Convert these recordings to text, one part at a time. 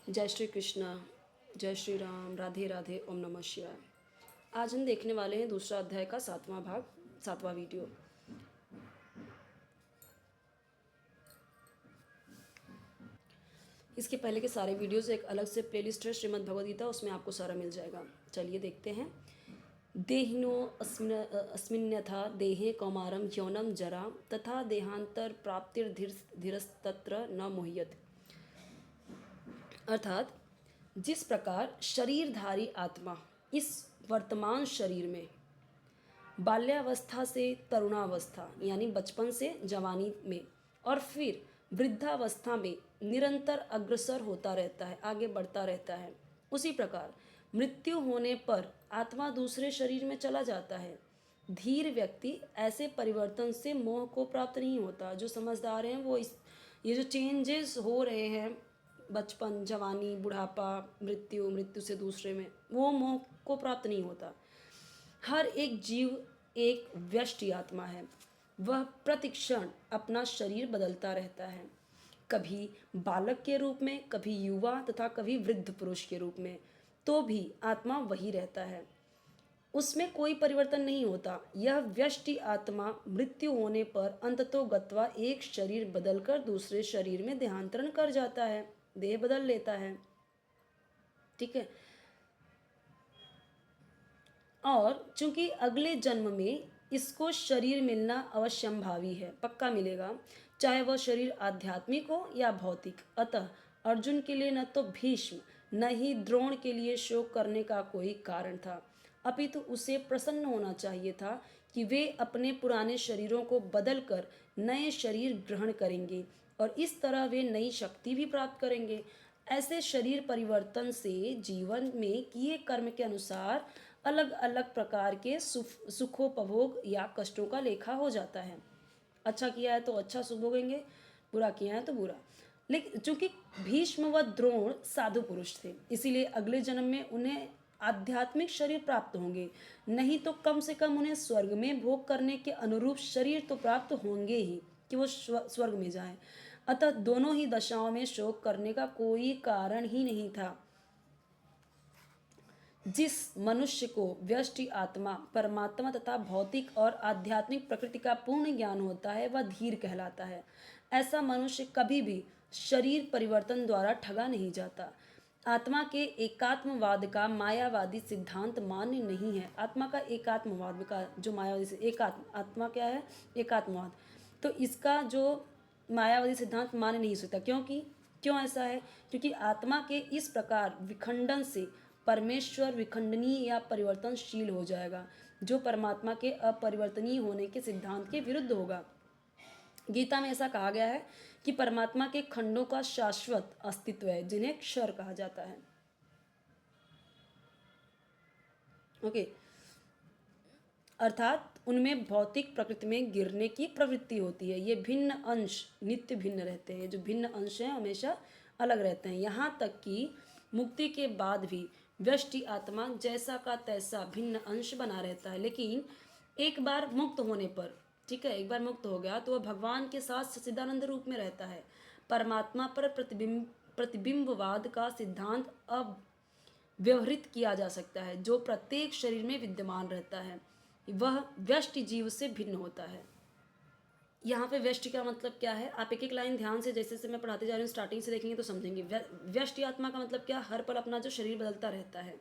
जय श्री कृष्णा, जय श्री राम, राधे राधे, ओम नमः शिवाय। आज हम देखने वाले हैं दूसरा अध्याय का 7वां भाग, 7वां वीडियो। इसके पहले के सारे वीडियोस एक अलग से प्लेलिस्ट है श्रीमद् भगवद गीता, उसमें आपको सारा मिल जाएगा। चलिए देखते हैं। देहिनो अस्मिन्यथा देहे कौमारम यौनम जरा तथा देहांतर प्राप्तिर्धीरस्तत्र न मुह्यत। अर्थात जिस प्रकार शरीरधारी आत्मा इस वर्तमान शरीर में बाल्यावस्था से तरुणावस्था यानी बचपन से जवानी में और फिर वृद्धावस्था में निरंतर अग्रसर होता रहता है, आगे बढ़ता रहता है, उसी प्रकार मृत्यु होने पर आत्मा दूसरे शरीर में चला जाता है। धीर व्यक्ति ऐसे परिवर्तन से मोह को प्राप्त नहीं होता। जो समझदार हैं वो ये जो चेंजेस हो रहे हैं, बचपन, जवानी, बुढ़ापा, मृत्यु, मृत्यु से दूसरे में, वो मोह को प्राप्त नहीं होता। हर एक जीव एक व्यष्टि आत्मा है। वह प्रतिक्षण अपना शरीर बदलता रहता है, कभी बालक के रूप में, कभी युवा तथा कभी वृद्ध पुरुष के रूप में, तो भी आत्मा वही रहता है, उसमें कोई परिवर्तन नहीं होता। यह व्यष्टि आत्मा मृत्यु होने पर अंततो गत्वा एक शरीर बदलकर दूसरे शरीर में देहांतरण कर जाता है, देह बदल लेता है। ठीक है। और चूंकि अगले जन्म में इसको शरीर मिलना अवश्यंभावी है, पक्का मिलेगा, चाहे वह शरीर आध्यात्मिक हो या भौतिक। अतः अर्जुन के लिए न तो भीष्म न ही द्रोण के लिए शोक करने का कोई कारण था, अपितु उसे प्रसन्न होना चाहिए था कि वे अपने पुराने शरीरों को बदलकर नए शरीर ग्रहण करेंगे और इस तरह वे नई शक्ति भी प्राप्त करेंगे। ऐसे शरीर परिवर्तन से जीवन में किए कर्म के अनुसार अलग अलग प्रकार के सुखोपभोग या कष्टों का लेखा हो जाता है। अच्छा किया है तो अच्छा सुख भोगेंगे, बुरा किया है तो बुरा। लेकिन चूंकि भीष्म व द्रोण साधु पुरुष थे, इसीलिए अगले जन्म में उन्हें आध्यात्मिक शरीर प्राप्त होंगे, नहीं तो कम से कम उन्हें स्वर्ग में भोग करने के अनुरूप शरीर तो प्राप्त होंगे ही कि वो स्वर्ग में जाएं। अतः दोनों ही दशाओं में शोक करने का कोई कारण ही नहीं था। जिस मनुष्य को व्यष्टि आत्मा, परमात्मा तथा भौतिक और आध्यात्मिक प्रकृति का पूर्ण ज्ञान होता है वह धीर कहलाता है। ऐसा मनुष्य कभी भी शरीर परिवर्तन द्वारा ठगा नहीं जाता। आत्मा के एकात्मवाद का मायावादी सिद्धांत मान्य नहीं है। आत्मा का एकात्मवाद का जो मायावादी से आत्मा क्या है, एकात्मवाद, तो इसका जो मायावादी सिद्धांत मान्य नहीं सकता। क्यों ऐसा है? क्योंकि आत्मा के इस प्रकार विखंडन से परमेश्वर विखंडनीय या परिवर्तनशील हो जाएगा, जो परमात्मा के अपरिवर्तनीय होने के सिद्धांत के विरुद्ध होगा। गीता में ऐसा कहा गया है कि परमात्मा के खंडों का शाश्वत अस्तित्व है, जिन्हें क्षर कहा जाता है। ओके, अर्थात उनमें भौतिक प्रकृति में गिरने की प्रवृत्ति होती है। ये भिन्न अंश नित्य भिन्न रहते हैं। जो भिन्न अंश हैं हमेशा अलग रहते हैं। यहाँ तक कि मुक्ति के बाद भी व्यष्टि आत्मा जैसा का तैसा भिन्न अंश बना रहता है, लेकिन एक बार मुक्त होने पर, ठीक है, एक बार मुक्त हो गया तो वह भगवान के साथ सच्चिदानंद रूप में रहता है। परमात्मा पर प्रतिबिंबवाद का सिद्धांत अब व्यवहृत किया जा सकता है, जो प्रत्येक शरीर में विद्यमान रहता है। वह व्यष्टि जीव से भिन्न होता है। यहाँ पे व्यष्टि का मतलब क्या है, आप एक एक लाइन ध्यान से जैसे से मैं पढ़ाते जा रही हूँ स्टार्टिंग से देखेंगे तो समझेंगे। व्यष्टि आत्मा का मतलब क्या, हर पल अपना जो शरीर बदलता रहता है।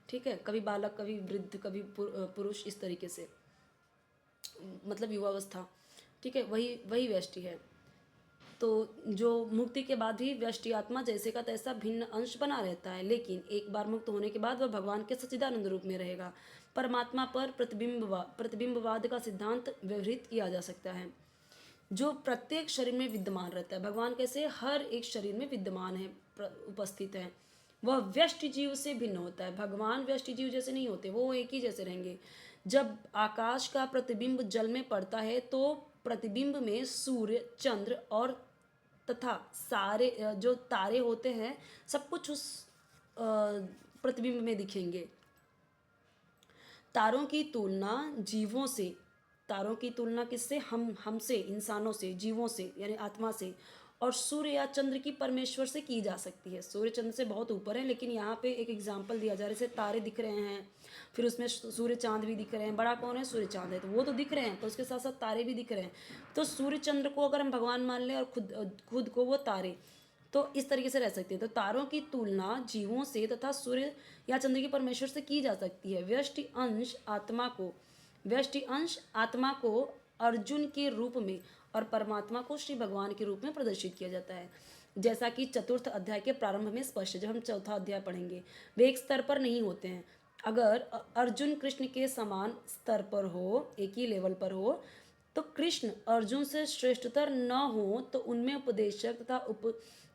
ठीक है, कभी बालक, कभी वृद्ध, कभी पुरुष, इस तरीके से, मतलब युवावस्था। ठीक है, वही वही व्यष्टि है। तो जो मुक्ति के बाद भी व्यष्टि आत्मा जैसे का तैसा भिन्न अंश बना रहता है, लेकिन एक बार मुक्त होने के बाद वह भगवान के सच्चिदानंद रूप में रहेगा। परमात्मा पर प्रतिबिंबवाद का सिद्धांत व्यवहृत किया जा सकता है, जो प्रत्येक शरीर में विद्यमान रहता है। भगवान कैसे हर एक शरीर में विद्यमान है, उपस्थित है। वह व्यष्टि जीव से भिन्न होता है। भगवान व्यष्टि जीव जैसे नहीं होते, वो एक ही जैसे रहेंगे। जब आकाश का प्रतिबिंब जल में पड़ता है तो प्रतिबिंब में सूर्य, चंद्र और तथा सारे जो तारे होते हैं, सब कुछ उस प्रतिबिंब में दिखेंगे। तारों की तुलना जीवों से, तारों की तुलना किससे, हमसे, इंसानों से, जीवों से यानी आत्मा से, और सूर्य या चंद्र की परमेश्वर से की जा सकती है। सूर्य चंद्र से बहुत ऊपर है, लेकिन यहाँ पे एक एग्जाम्पल दिया जा रहा है, जैसे तारे दिख रहे हैं, फिर उसमें सूर्य चांद भी दिख रहे हैं। बड़ा कौन है? सूर्य चांद है, तो वो तो दिख रहे हैं, तो उसके साथ साथ तारे भी दिख रहे हैं। तो सूर्य चंद्र को अगर हम भगवान मान लें और खुद को वो तारे, तो इस तरीके से रह सकते हैं। तो तारों की तुलना जीवों से तथा सूर्य या चंद्र के परमेश्वर से की जा सकती है। व्यष्टि अंश आत्मा को अर्जुन के रूप में और परमात्मा को श्री भगवान के रूप में प्रदर्शित किया जाता है, जैसा कि चतुर्थ अध्याय के प्रारंभ में स्पष्ट है। जब हम चौथा अध्याय पढ़ेंगे, वे एक स्तर पर नहीं होते हैं। अगर अर्जुन कृष्ण के समान स्तर पर हो, एक ही लेवल पर हो, तो कृष्ण अर्जुन से श्रेष्ठतर न हो, तो उनमें उपदेशक तथा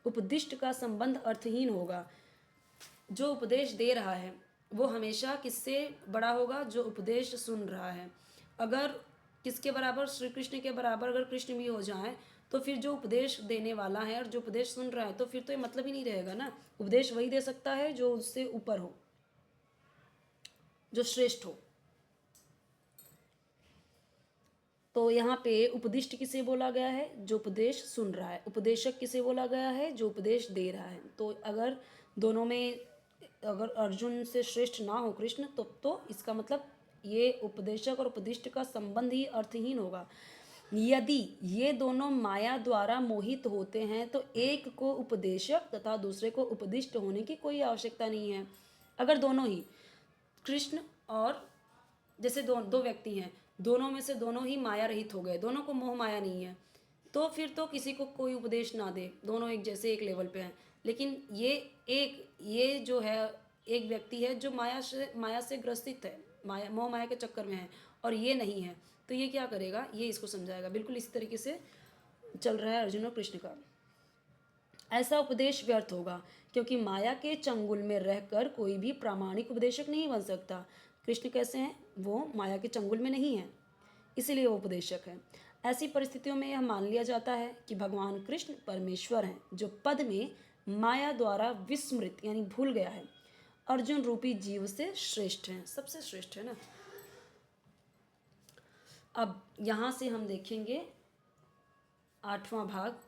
उपदिष्ट का संबंध अर्थहीन होगा। जो उपदेश दे रहा है वो हमेशा किससे बड़ा होगा? जो उपदेश सुन रहा है। अगर किसके बराबर? श्री कृष्ण के बराबर अगर कृष्ण भी हो जाए, तो फिर जो उपदेश देने वाला है और जो उपदेश सुन रहा है, तो फिर तो ये मतलब ही नहीं रहेगा ना। उपदेश वही दे सकता है जो उससे ऊपर हो, जो श्रेष्ठ हो। तो यहाँ पे उपदिष्ट किसे बोला गया है? जो उपदेश सुन रहा है। उपदेशक किसे बोला गया है? जो उपदेश दे रहा है। तो अगर दोनों में अगर अर्जुन से श्रेष्ठ ना हो कृष्ण, तो इसका मतलब ये उपदेशक और उपदिष्ट का संबंध ही अर्थहीन होगा। यदि ये दोनों माया द्वारा मोहित होते हैं, तो एक को उपदेशक तथा दूसरे को उपदिष्ट होने की कोई आवश्यकता नहीं है। अगर दोनों ही कृष्ण और जैसे दो व्यक्ति हैं, दोनों में से दोनों ही माया रहित हो गए, दोनों को मोह माया नहीं है, तो फिर तो किसी को कोई उपदेश ना दे, दोनों एक जैसे एक लेवल पे हैं। लेकिन ये जो है एक व्यक्ति है जो माया से ग्रसित है, मोह माया के चक्कर में है, और ये नहीं है, तो ये क्या करेगा? ये इसको समझाएगा। बिल्कुल इस तरीके से चल रहा है अर्जुन और कृष्ण का। ऐसा उपदेश व्यर्थ होगा, क्योंकि माया के चंगुल में रहकर कोई भी प्रामाणिक उपदेशक नहीं बन सकता। कृष्ण कैसे हैं? वो माया के चंगुल में नहीं है, इसीलिए वो उपदेशक है। ऐसी परिस्थितियों में यह मान लिया जाता है कि भगवान कृष्ण परमेश्वर हैं, जो पद में माया द्वारा विस्मृत यानी भूल गया है, अर्जुन रूपी जीव से श्रेष्ठ हैं, सबसे श्रेष्ठ है ना। अब यहाँ से हम देखेंगे 8वां भाग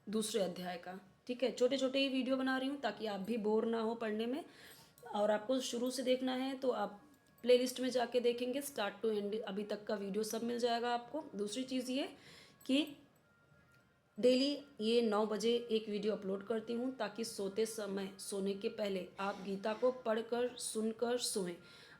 दूसरे अध्याय का। ठीक है, छोटे छोटे ही वीडियो बना रही हूँ ताकि आप भी बोर ना हो पढ़ने में। और आपको शुरू से देखना है तो आप प्लेलिस्ट में जाके देखेंगे, स्टार्ट टू एंड अभी तक का वीडियो सब मिल जाएगा आपको। दूसरी चीज़ ये कि डेली ये 9 बजे एक वीडियो अपलोड करती हूँ, ताकि सोते समय, सोने के पहले आप गीता को पढ़कर सुनकर सोएं।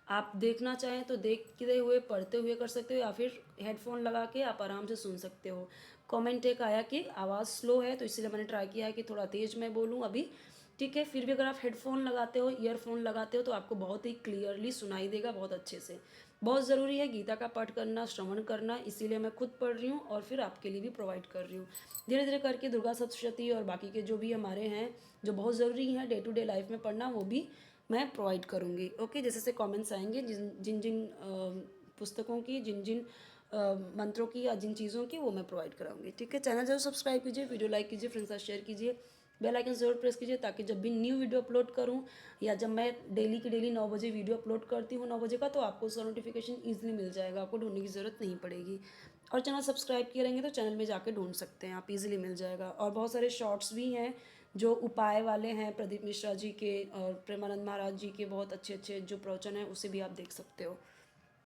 आप देखना चाहें तो देखते हुए पढ़ते हुए कर सकते हो, या फिर हेडफोन लगा के आप आराम से सुन सकते हो। कमेंट एक आया कि आवाज़ स्लो है, तो इसलिए मैंने ट्राई किया है कि थोड़ा तेज़ मैं बोलूँ अभी। ठीक है, फिर भी अगर आप हेडफोन लगाते हो, ईयरफोन लगाते हो, तो आपको बहुत ही क्लियरली सुनाई देगा, बहुत अच्छे से। बहुत ज़रूरी है गीता का पाठ करना, श्रवण करना, इसीलिए मैं खुद पढ़ रही हूँ और फिर आपके लिए भी प्रोवाइड कर रही हूँ। धीरे धीरे करके दुर्गा सप्तशती और बाकी के जो भी हमारे हैं, जो बहुत ज़रूरी हैं डे टू डे लाइफ में पढ़ना, वो भी मैं प्रोवाइड करूँगी। ओके, जैसे जैसे कमेंट्स आएंगे, जिन जिन पुस्तकों की, जिन जिन मंत्रों की या जिन चीज़ों की, वो मैं प्रोवाइड कराऊंगी। ठीक है, चैनल जरूर सब्सक्राइब कीजिए, वीडियो लाइक कीजिए, फ्रेंड्स साथ शेयर कीजिए, बेल आइकन ज़रूर प्रेस कीजिए, ताकि जब भी न्यू वीडियो अपलोड करूं, या जब मैं डेली की डेली 9 बजे वीडियो अपलोड करती हूँ 9 बजे का, तो आपको उसका नोटिफिकेशन ईजिली मिल जाएगा, आपको ढूंढने की ज़रूरत नहीं पड़ेगी। और चैनल सब्सक्राइब किए रहेंगे तो चैनल में जाके ढूंढ सकते हैं आप, ईजिली मिल जाएगा। और बहुत सारे शॉर्ट्स भी हैं जो उपाय वाले हैं, प्रदीप मिश्रा जी के और प्रेमानंद महाराज जी के बहुत अच्छे अच्छे जो प्रवचन हैं, उसे भी आप देख सकते हो।